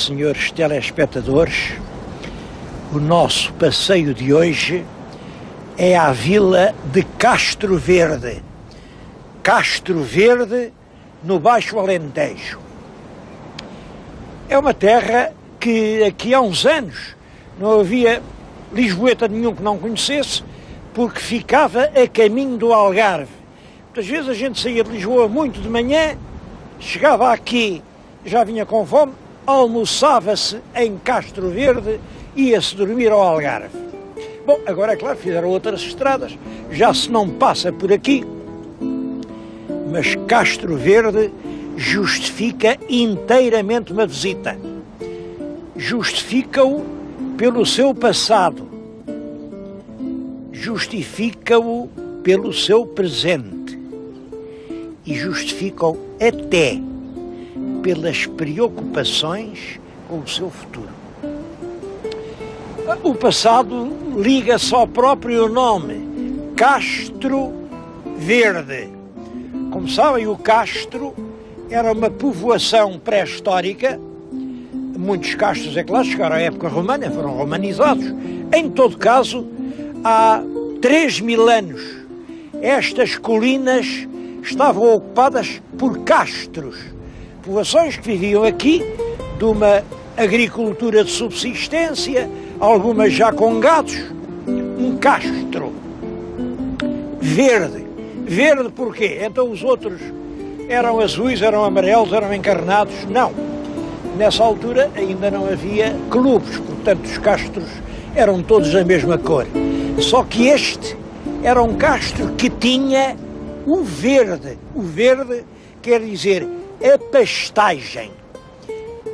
senhores telespectadores, o nosso passeio de hoje é à vila de Castro Verde. Castro Verde, no Baixo Alentejo. É uma terra que aqui há uns anos não havia lisboeta nenhum que não conhecesse, porque ficava a caminho do Algarve. Muitas vezes a gente saía de Lisboa muito de manhã, chegava aqui, já vinha com fome, almoçava-se em Castro Verde, ia-se dormir ao Algarve. Bom, agora é claro, fizeram outras estradas, já se não passa por aqui, mas Castro Verde justifica inteiramente uma visita. Justifica-o pelo seu passado, justifica-o pelo seu presente e justifica-o até pelas preocupações com o seu futuro. O passado liga-se ao próprio nome, Castro Verde. Como sabem, o Castro era uma povoação pré-histórica. Muitos castros, é claro, chegaram à época romana, foram romanizados. Em todo caso, há 3.000 anos, estas colinas estavam ocupadas por castros, povoações que viviam aqui de uma agricultura de subsistência, algumas já com gados. Um castro verde. Verde porquê? Então os outros eram azuis, eram amarelos, eram encarnados? Não. Nessa altura ainda não havia clubes, portanto os castros eram todos da mesma cor. Só que este era um castro que tinha o verde. O verde quer dizer a pastagem.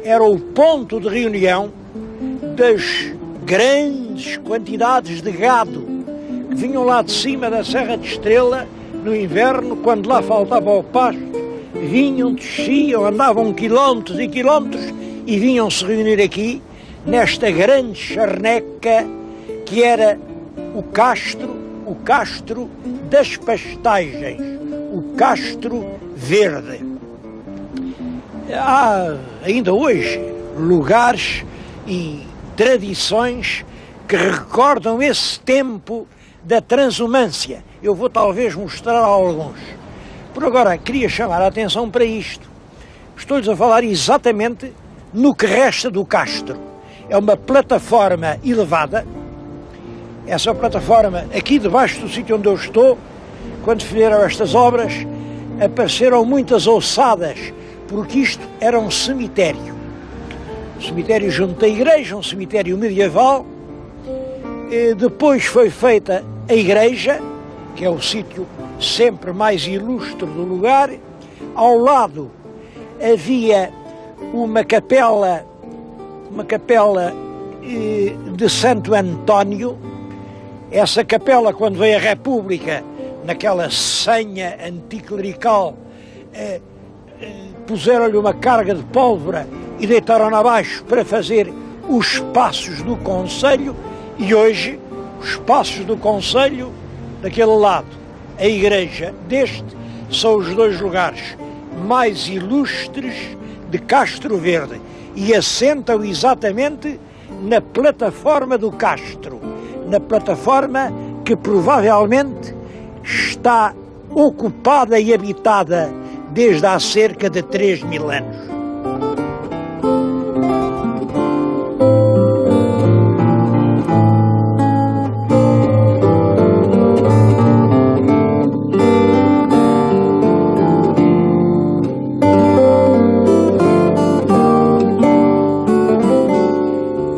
Era o ponto de reunião das grandes quantidades de gado que vinham lá de cima da Serra de Estrela no inverno, quando lá faltava o pasto, vinham, desciam, andavam quilómetros e quilómetros e vinham se reunir aqui nesta grande charneca que era o Castro das Pastagens, o Castro Verde. Há ainda hoje lugares e tradições que recordam esse tempo da transumância. Eu vou talvez mostrar alguns. Por agora, queria chamar a atenção para isto. Estou-lhes a falar exatamente no que resta do Castro. É uma plataforma elevada. Essa plataforma, aqui debaixo do sítio onde eu estou, quando fizeram estas obras, apareceram muitas ossadas, porque isto era um cemitério. Um cemitério junto da igreja, um cemitério medieval. E depois foi feita a igreja, que é o sítio sempre mais ilustre do lugar. Ao lado havia uma capela de Santo António. Essa capela, quando veio a República, naquela senha anticlerical, puseram-lhe uma carga de pólvora e deitaram-na abaixo para fazer os passos do Conselho. E hoje, os passos do Conselho, daquele lado, a igreja deste, são os dois lugares mais ilustres de Castro Verde e assentam exatamente na plataforma do Castro, na plataforma que provavelmente está ocupada e habitada desde há cerca de 3.000 anos.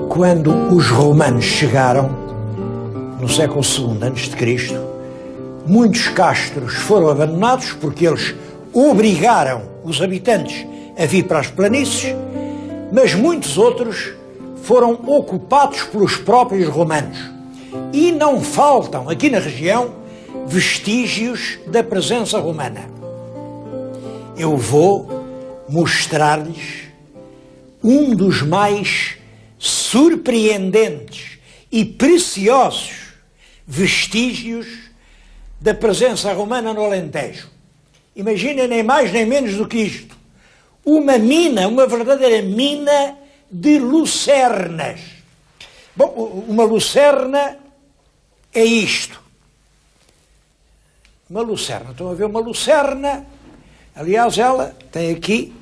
Quando os romanos chegaram, no século II a.C., muitos castros foram abandonados porque eles obrigaram os habitantes a vir para as planícies, mas muitos outros foram ocupados pelos próprios romanos. E não faltam aqui na região vestígios da presença romana. Eu vou mostrar-lhes um dos mais surpreendentes e preciosos vestígios da presença romana no Alentejo. Imaginem nem mais nem menos do que isto. Uma mina, uma verdadeira mina de lucernas. Bom, uma lucerna é isto. Uma lucerna. Estão a ver uma lucerna? Aliás, ela tem aqui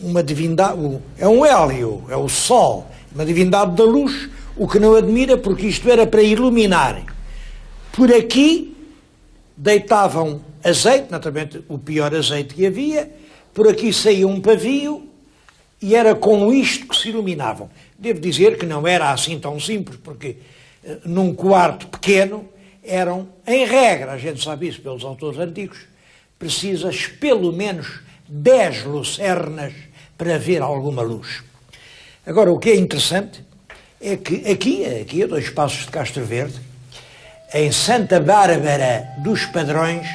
uma divindade, é um hélio, é o sol, uma divindade da luz, o que não admira, porque isto era para iluminar. Por aqui deitavam azeite, naturalmente o pior azeite que havia, por aqui saía um pavio e era com isto que se iluminavam. Devo dizer que não era assim tão simples, porque num quarto pequeno eram, em regra, a gente sabe isso pelos autores antigos, precisas pelo menos 10 lucernas para ver alguma luz. Agora, o que é interessante é que aqui a 2 passos de Castro Verde, em Santa Bárbara dos Padrões,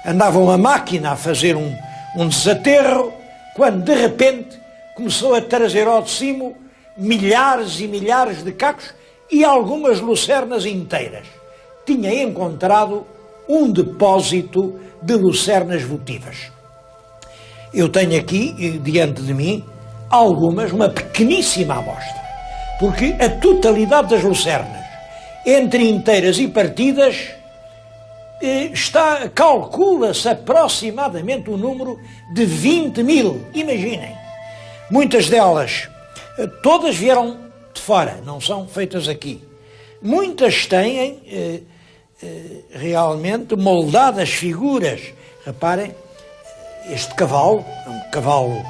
andavam a máquina a fazer um desaterro, quando de repente começou a trazer ao de cima milhares e milhares de cacos e algumas lucernas inteiras. Tinha encontrado um depósito de lucernas votivas. Eu tenho aqui, diante de mim, uma pequeníssima amostra, porque a totalidade das lucernas, entre inteiras e partidas, calcula-se aproximadamente o número de 20.000. Imaginem, muitas delas, todas vieram de fora, não são feitas aqui. Muitas têm realmente moldadas figuras. Reparem, este cavalo, é um cavalo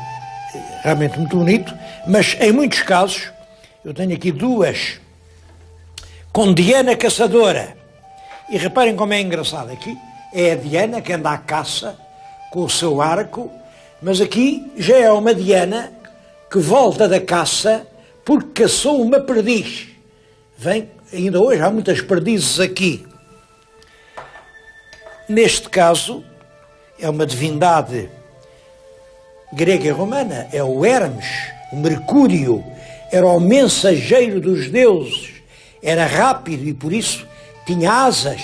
realmente muito bonito, mas em muitos casos, eu tenho aqui 2 com Diana Caçadora. E reparem como é engraçado, aqui é a Diana que anda à caça com o seu arco, mas aqui já é uma Diana que volta da caça porque caçou uma perdiz. Vem, ainda hoje há muitas perdizes aqui. Neste caso, é uma divindade grega e romana, é o Hermes, o Mercúrio, era o mensageiro dos deuses, era rápido e por isso tinha asas.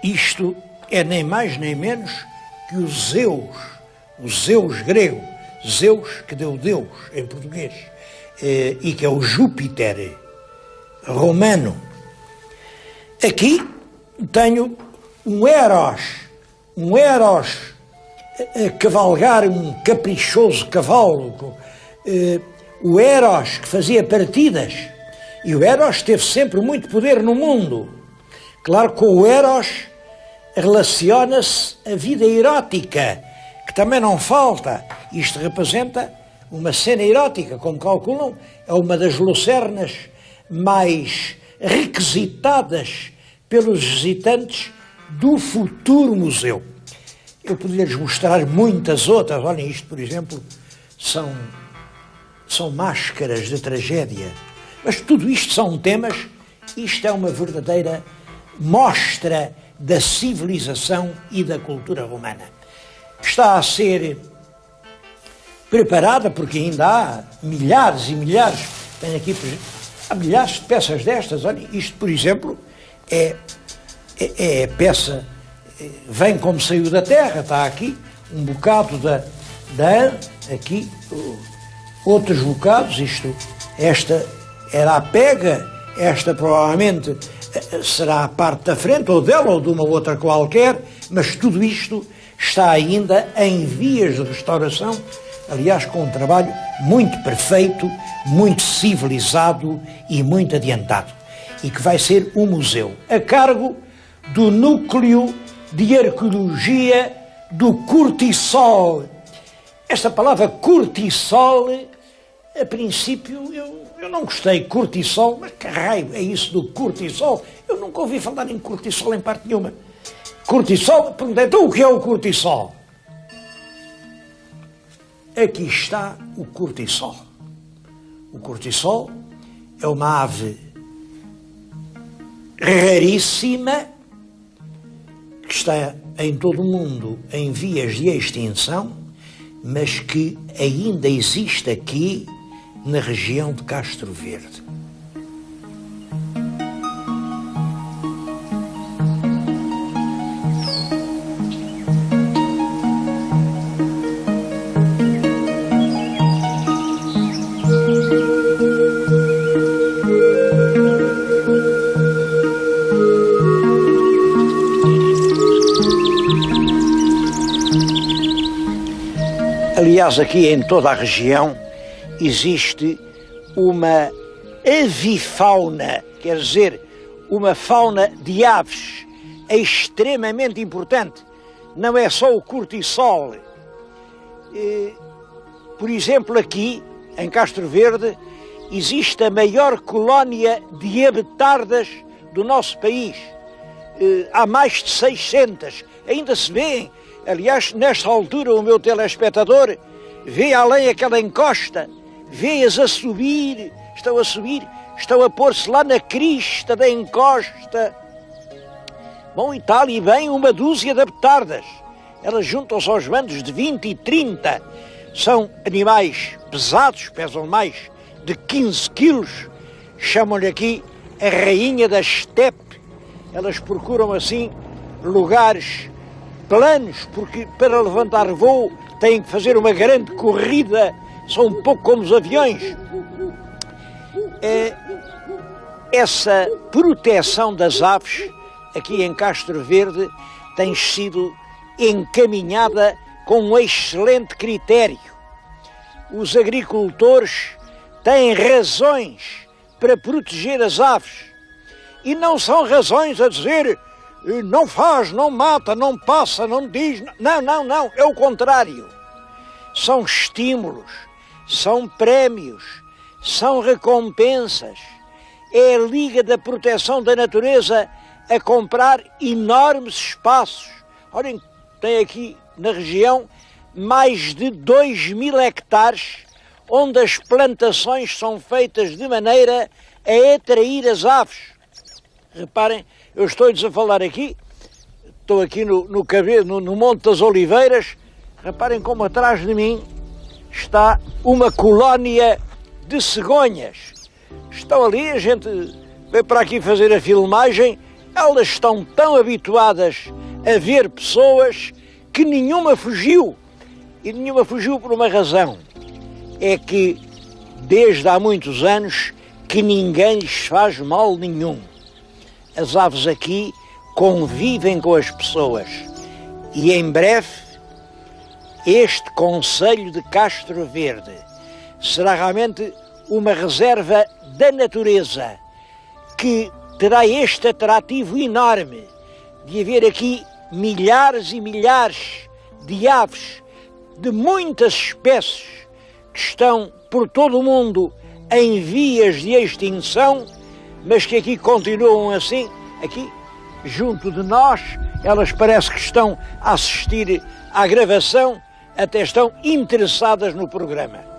Isto é nem mais nem menos que o Zeus grego, Zeus que deu Deus em português, e que é o Júpiter romano. Aqui tenho um Eros a cavalgar um caprichoso cavalo, o Eros que fazia partidas, e o Eros teve sempre muito poder no mundo. Claro que com o Eros relaciona-se a vida erótica, que também não falta. Isto representa uma cena erótica, como calculam, é uma das lucernas mais requisitadas pelos visitantes do futuro museu. Eu poderia-lhes mostrar muitas outras. Olhem, isto, por exemplo, são máscaras de tragédia. Mas tudo isto são temas, isto é uma verdadeira mostra da civilização e da cultura romana. Está a ser preparada, porque ainda há milhares e milhares, tenho aqui, há milhares de peças destas. Olhem, isto, por exemplo, é peça, vem como saiu da terra, está aqui um bocado da aqui outros bocados, esta era a pega, esta provavelmente será a parte da frente, ou dela, ou de uma outra qualquer, mas tudo isto está ainda em vias de restauração, aliás, com um trabalho muito perfeito, muito civilizado e muito adiantado, e que vai ser um museu a cargo do Núcleo de Arqueologia do Cortisol. Esta palavra cortisol, a princípio, eu não gostei. Cortisol, mas que raio é isso do cortisol? Eu nunca ouvi falar em cortisol em parte nenhuma. Cortisol, perguntei, então o que é o cortisol? Aqui está o cortisol. O cortisol é uma ave raríssima que está em todo o mundo em vias de extinção, mas que ainda existe aqui na região de Castro Verde. Aliás, aqui em toda a região existe uma avifauna, quer dizer, uma fauna de aves extremamente importante. Não é só o cortiçol. Por exemplo, aqui em Castro Verde existe a maior colónia de abetardas do nosso país. Há mais de 600, ainda se vêem. Aliás, nesta altura o meu telespectador vê além aquela encosta, vê-as a subir, estão a pôr-se lá na crista da encosta. Bom, e tal e bem uma dúzia de abetardas. Elas juntam-se aos bandos de 20 e 30. São animais pesados, pesam mais de 15 quilos. Chamam-lhe aqui a rainha da estepe. Elas procuram assim lugares planos, porque para levantar voo têm que fazer uma grande corrida, são um pouco como os aviões. Essa proteção das aves aqui em Castro Verde tem sido encaminhada com um excelente critério. Os agricultores têm razões para proteger as aves e não são razões a dizer não faz, não mata, não passa, não diz. Não, é o contrário. São estímulos, são prémios, são recompensas. É a Liga da Proteção da Natureza a comprar enormes espaços. Olhem, tem aqui na região mais de 2.000 hectares onde as plantações são feitas de maneira a atrair as aves. Reparem, eu estou-lhes a falar aqui, estou aqui no Monte das Oliveiras, reparem como atrás de mim está uma colónia de cegonhas. Estão ali, a gente veio para aqui fazer a filmagem, elas estão tão habituadas a ver pessoas que nenhuma fugiu. E nenhuma fugiu por uma razão. É que desde há muitos anos que ninguém lhes faz mal nenhum. As aves aqui convivem com as pessoas. E em breve este concelho de Castro Verde será realmente uma reserva da natureza que terá este atrativo enorme de haver aqui milhares e milhares de aves de muitas espécies que estão por todo o mundo em vias de extinção, mas que aqui continuam assim, aqui junto de nós. Elas parece que estão a assistir à gravação, até estão interessadas no programa.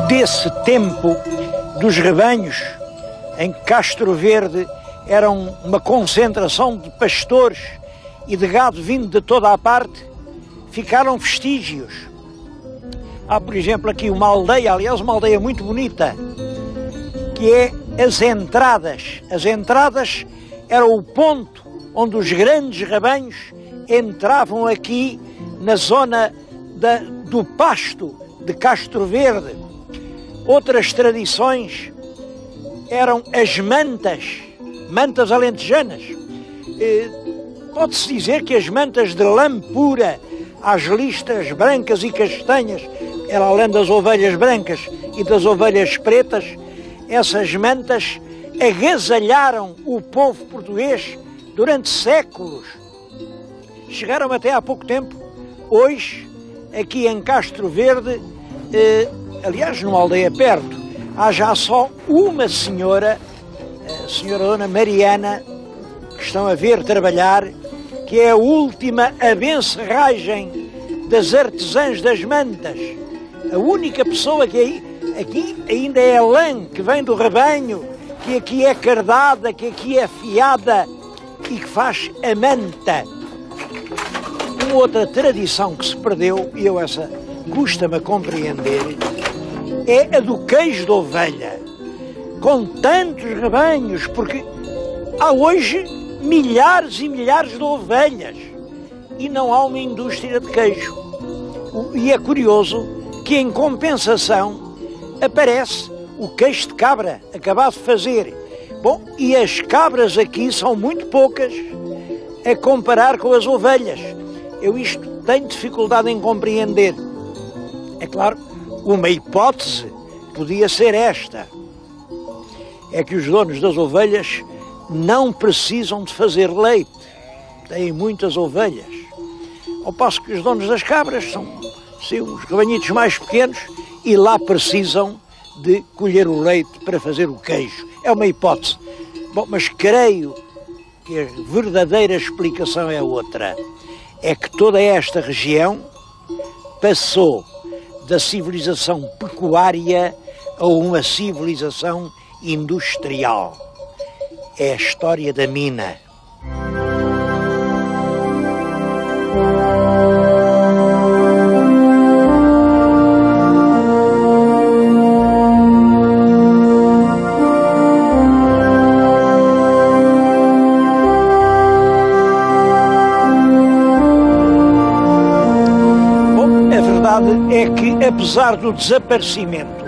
Desse tempo dos rebanhos, em Castro Verde era uma concentração de pastores e de gado vindo de toda a parte, ficaram vestígios. Há, por exemplo, aqui uma aldeia, aliás uma aldeia muito bonita, que é as Entradas. As Entradas era o ponto onde os grandes rebanhos entravam aqui na zona do pasto de Castro Verde. Outras tradições eram as mantas alentejanas. Pode-se dizer que as mantas de lã pura, às listras brancas e castanhas, era além das ovelhas brancas e das ovelhas pretas, essas mantas agasalharam o povo português durante séculos. Chegaram até há pouco tempo. Hoje, aqui em Castro Verde, aliás, numa aldeia perto, há já só uma senhora, a senhora Dona Mariana, que estão a ver trabalhar, que é a última abencerragem das artesãs das mantas. A única pessoa que aqui ainda é a lã que vem do rebanho, que aqui é cardada, que aqui é fiada e que faz a manta. Uma outra tradição que se perdeu, e eu essa custa-me a compreender, é a do queijo de ovelha, com tantos rebanhos, porque há hoje milhares e milhares de ovelhas e não há uma indústria de queijo. E é curioso que, em compensação, aparece o queijo de cabra, acabado de fazer. Bom, e as cabras aqui são muito poucas a comparar com as ovelhas. Eu isto tenho dificuldade em compreender. É claro, uma hipótese podia ser esta. É que os donos das ovelhas não precisam de fazer leite. Têm muitas ovelhas. Ao passo que os donos das cabras são os rebanhitos mais pequenos e lá precisam de colher o leite para fazer o queijo. É uma hipótese. Bom, mas creio que a verdadeira explicação é outra. É que toda esta região passou da civilização pecuária a uma civilização industrial. É a história da mina. É que, apesar do desaparecimento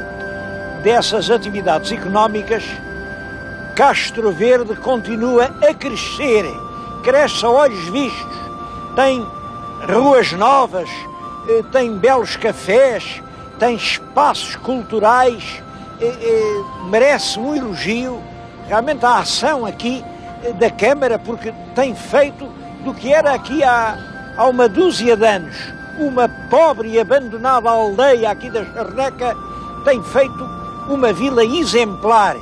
dessas atividades económicas, Castro Verde continua a crescer, cresce a olhos vistos, tem ruas novas, tem belos cafés, tem espaços culturais, merece um elogio. Realmente a ação aqui da Câmara, porque tem feito do que era aqui há uma dúzia de anos uma pobre e abandonada aldeia aqui da Charneca, tem feito uma vila exemplar.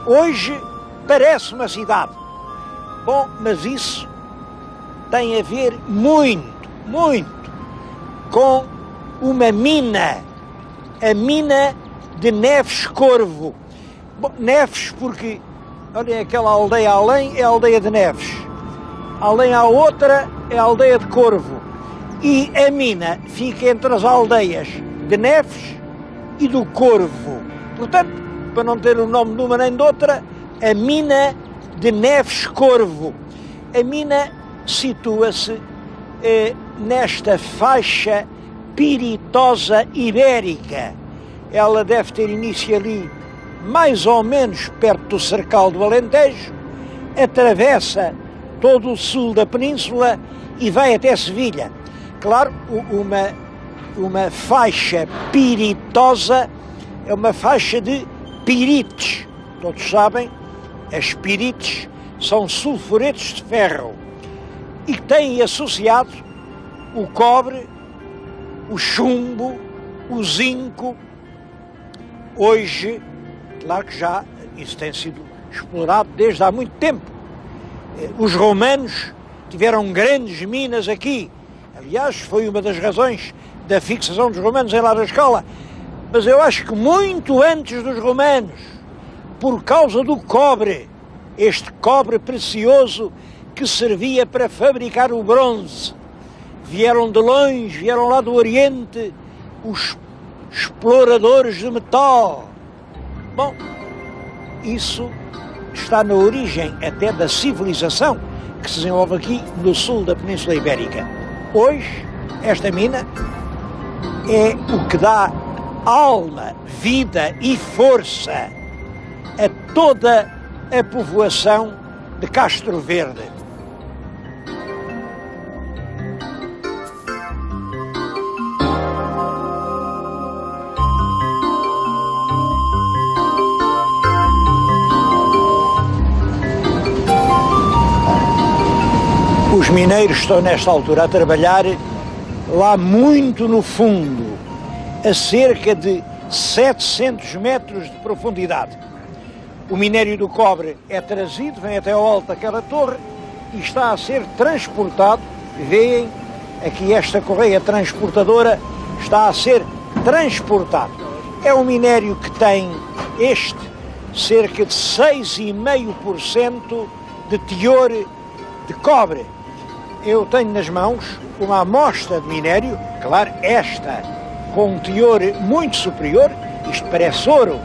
Hoje parece uma cidade. Bom, mas isso tem a ver muito com uma mina, a mina de Neves Corvo. Bom, Neves porque, olhem, aquela aldeia além é a aldeia de Neves, além à outra é a aldeia de Corvo. E a mina fica entre as aldeias de Neves e do Corvo. Portanto, para não ter o nome de uma nem de outra, a mina de Neves Corvo. A mina situa-se nesta faixa piritosa ibérica. Ela deve ter início ali, mais ou menos perto do Cercal do Alentejo, atravessa todo o sul da península e vai até Sevilha. Claro, uma faixa piritosa é uma faixa de pirites. Todos sabem, as pirites são sulfuretos de ferro e que têm associado o cobre, o chumbo, o zinco. Hoje, claro que já isso tem sido explorado desde há muito tempo. Os romanos tiveram grandes minas aqui. Aliás, foi uma das razões da fixação dos romanos em La Escala. Mas eu acho que muito antes dos romanos, por causa do cobre, este cobre precioso que servia para fabricar o bronze, vieram de longe, vieram lá do Oriente, os exploradores de metal. Bom, isso está na origem até da civilização que se desenvolve aqui no sul da Península Ibérica. Hoje, esta mina é o que dá alma, vida e força a toda a povoação de Castro Verde. Os mineiros estão nesta altura a trabalhar lá muito no fundo, a cerca de 700 metros de profundidade. O minério do cobre é trazido, vem até ao alto daquela torre e está a ser transportado. Veem aqui esta correia transportadora está a ser transportado. É um minério que tem cerca de 6,5% de teor de cobre. Eu tenho nas mãos uma amostra de minério, claro, esta com um teor muito superior, isto parece ouro,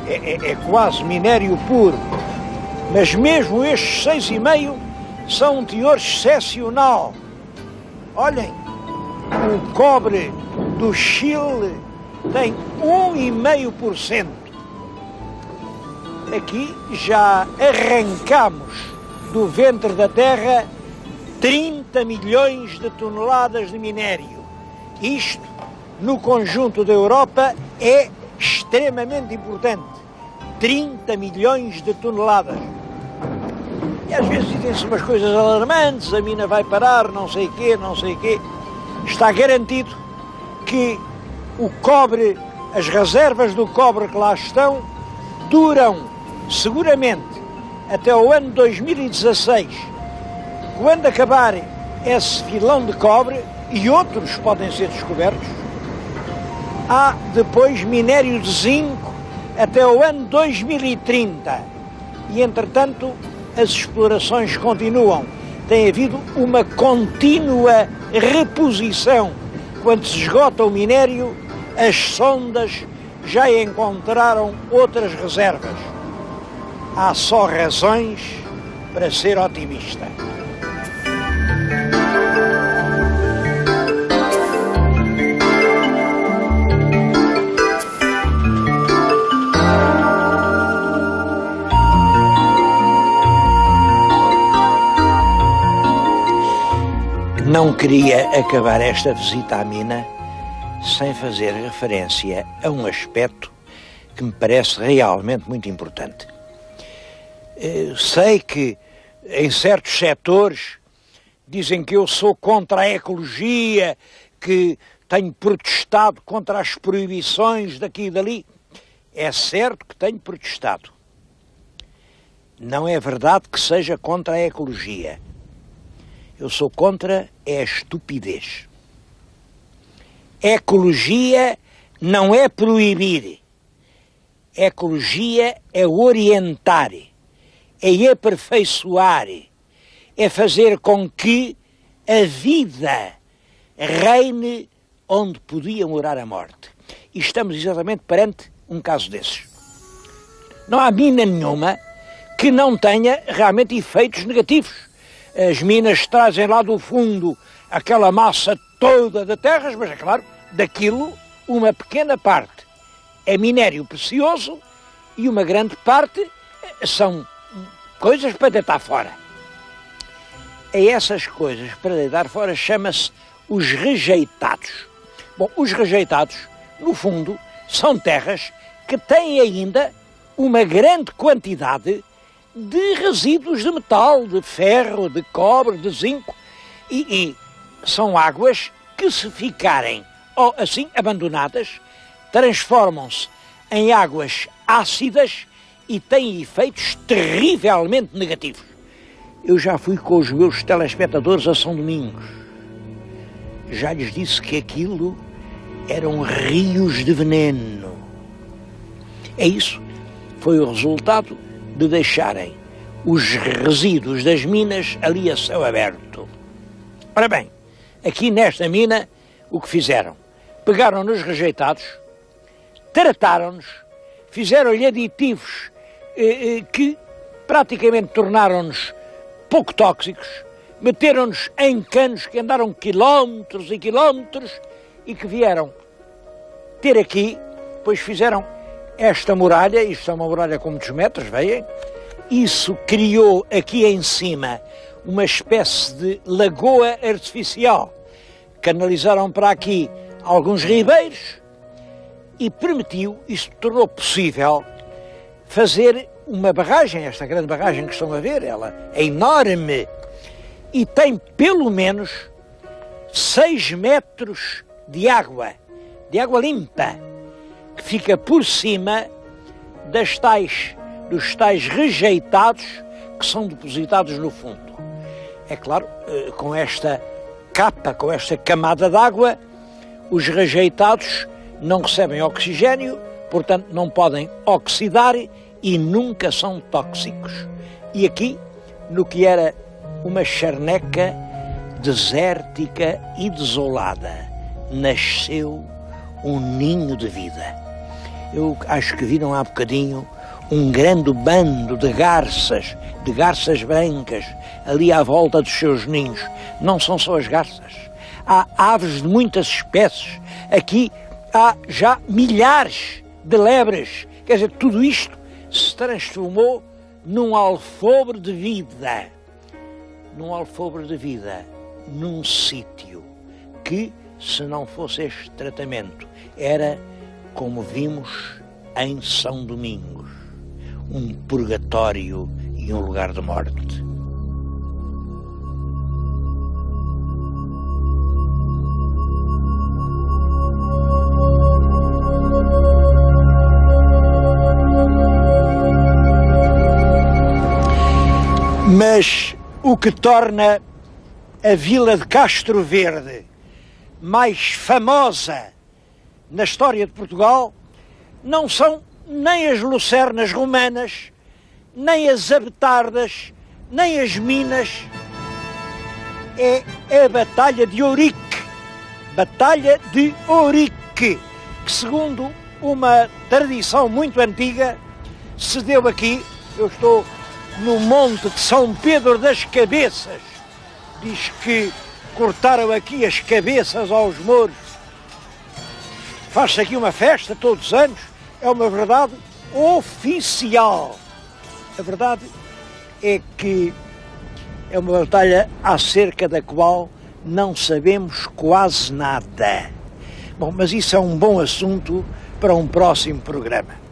é quase minério puro, mas mesmo estes 6,5 são um teor excepcional. Olhem, o cobre do Chile tem 1,5%. Aqui já arrancamos do ventre da terra 30 milhões de toneladas de minério. Isto, no conjunto da Europa, é extremamente importante. 30 milhões de toneladas. E às vezes dizem-se umas coisas alarmantes, a mina vai parar, não sei quê, não sei quê. Está garantido que o cobre, as reservas do cobre que lá estão, duram seguramente até o ano 2016, quando acabar esse filão de cobre, e outros podem ser descobertos. Há depois minério de zinco até o ano 2030 e, entretanto, as explorações continuam. Tem havido uma contínua reposição. Quando se esgota o minério, as sondas já encontraram outras reservas. Há só razões para ser otimista. Não queria acabar esta visita à mina sem fazer referência a um aspecto que me parece realmente muito importante. Sei que em certos setores dizem que eu sou contra a ecologia, que tenho protestado contra as proibições daqui e dali. É certo que tenho protestado. Não é verdade que seja contra a ecologia. Eu sou contra a estupidez. Ecologia não é proibir. Ecologia é orientar, é aperfeiçoar, é fazer com que a vida reine onde podia morar a morte. E estamos exatamente perante um caso desses. Não há mina nenhuma que não tenha realmente efeitos negativos. As minas trazem lá do fundo aquela massa toda de terras, mas é claro, daquilo uma pequena parte é minério precioso e uma grande parte são coisas para deitar fora. A essas coisas para deitar fora chama-se os rejeitados. Bom, os rejeitados, no fundo, são terras que têm ainda uma grande quantidade de resíduos de metal, de ferro, de cobre, de zinco, e são águas que, se ficarem ou assim abandonadas, transformam-se em águas ácidas e têm efeitos terrivelmente negativos. Eu já fui com os meus telespectadores a São Domingos. Já lhes disse que aquilo eram rios de veneno. É isso. Foi o resultado de deixarem os resíduos das minas ali a céu aberto. Ora bem, aqui nesta mina, o que fizeram? Pegaram nos rejeitados, trataram-nos, fizeram-lhe aditivos que praticamente tornaram-nos pouco tóxicos, meteram-nos em canos que andaram quilómetros e quilómetros e que vieram ter aqui, pois fizeram esta muralha. Isto é uma muralha com muitos metros, veem? Isso criou aqui em cima uma espécie de lagoa artificial. Canalizaram para aqui alguns ribeiros e permitiu, isto tornou possível, fazer uma barragem, esta grande barragem que estão a ver, ela é enorme e tem pelo menos 6 metros de água limpa, que fica por cima dos tais rejeitados que são depositados no fundo. É claro, com esta capa, com esta camada de água, os rejeitados não recebem oxigênio, portanto não podem oxidar e nunca são tóxicos. E aqui, no que era uma charneca desértica e desolada, nasceu um ninho de vida. Eu acho que viram há bocadinho um grande bando de garças brancas, ali à volta dos seus ninhos. Não são só as garças. Há aves de muitas espécies. Aqui há já milhares de lebres. Quer dizer, tudo isto se transformou num alfobre de vida. Num alfobre de vida, num sítio que, se não fosse este tratamento, era, como vimos em São Domingos, um purgatório e um lugar de morte. Mas o que torna a vila de Castro Verde mais famosa na história de Portugal não são nem as lucernas romanas, nem as abetardas, nem as minas. É a Batalha de Ourique. Batalha de Ourique, que segundo uma tradição muito antiga se deu aqui. Eu estou no Monte de São Pedro das Cabeças. Diz que cortaram aqui as cabeças aos mouros. Faz-se aqui uma festa todos os anos. É uma verdade oficial. A verdade é que é uma batalha acerca da qual não sabemos quase nada. Bom, mas isso é um bom assunto para um próximo programa.